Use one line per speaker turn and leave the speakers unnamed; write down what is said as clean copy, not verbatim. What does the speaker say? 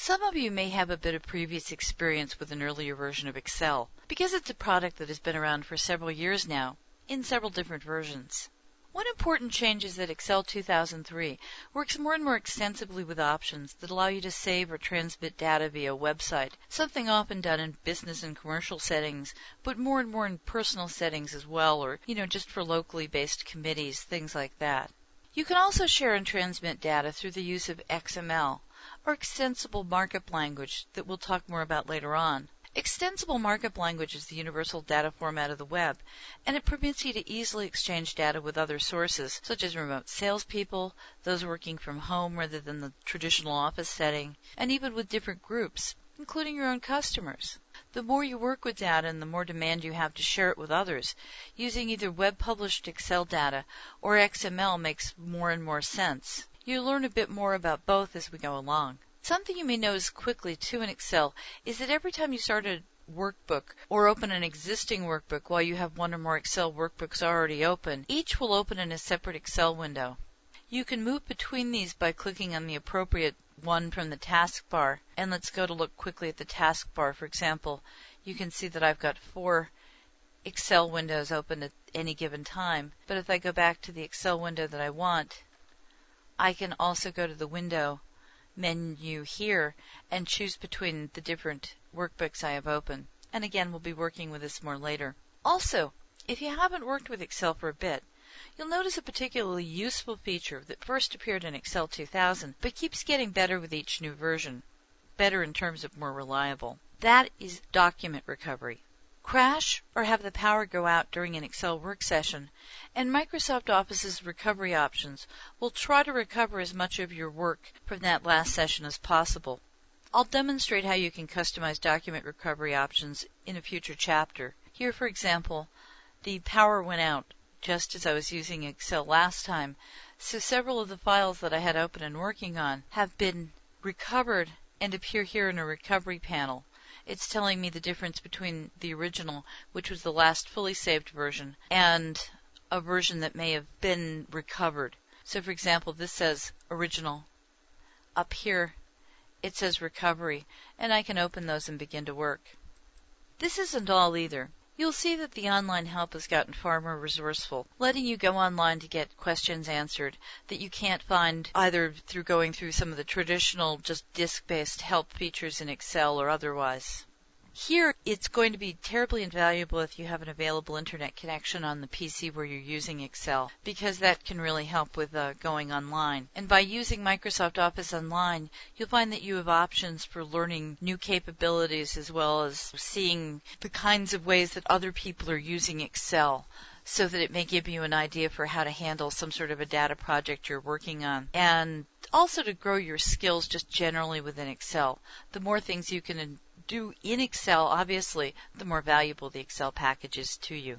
Some of you may have a bit of previous experience with an earlier version of Excel, because it's a product that has been around for several years now, in several different versions. One important change is that Excel 2003 works more and more extensively with options that allow you to save or transmit data via a website, something often done in business and commercial settings, but more and more in personal settings as well, or, just for locally based committees, things like that. You can also share and transmit data through the use of XML, or Extensible Markup Language, that we'll talk more about later on. Extensible Markup Language is the universal data format of the web, and it permits you to easily exchange data with other sources, such as remote salespeople, those working from home rather than the traditional office setting, and even with different groups, including your own customers. The more you work with data and the more demand you have to share it with others, using either web-published Excel data or XML makes more and more sense. You'll learn a bit more about both as we go along. Something you may notice quickly, too, in Excel is that every time you start a workbook or open an existing workbook while you have one or more Excel workbooks already open, each will open in a separate Excel window. You can move between these by clicking on the appropriate one from the taskbar. And let's go to look quickly at the taskbar. For example, you can see that I've got 4 Excel windows open at any given time. But if I go back to the Excel window that I want, I can also go to the window menu here and choose between the different workbooks I have open. And again, we'll be working with this more later. Also, if you haven't worked with Excel for a bit, you'll notice a particularly useful feature that first appeared in Excel 2000, but keeps getting better with each new version. Better in terms of more reliable. That is document recovery. Crash or have the power go out during an Excel work session, and Microsoft Office's recovery options will try to recover as much of your work from that last session as possible. I'll demonstrate how you can customize document recovery options in a future chapter. Here, for example, the power went out just as I was using Excel last time, so several of the files that I had open and working on have been recovered and appear here in a recovery panel. It's telling me the difference between the original, which was the last fully saved version, and a version that may have been recovered. So, for example, this says original. Up here, it says recovery, and I can open those and begin to work. This isn't all either. You'll see that the online help has gotten far more resourceful, letting you go online to get questions answered that you can't find either through going through some of the traditional just disk-based help features in Excel or otherwise. Here, it's going to be terribly invaluable if you have an available internet connection on the PC where you're using Excel, because that can really help with going online. And by using Microsoft Office Online, you'll find that you have options for learning new capabilities as well as seeing the kinds of ways that other people are using Excel, so that it may give you an idea for how to handle some sort of a data project you're working on. And also to grow your skills just generally within Excel. The more things you can do in Excel, obviously, the more valuable the Excel package is to you.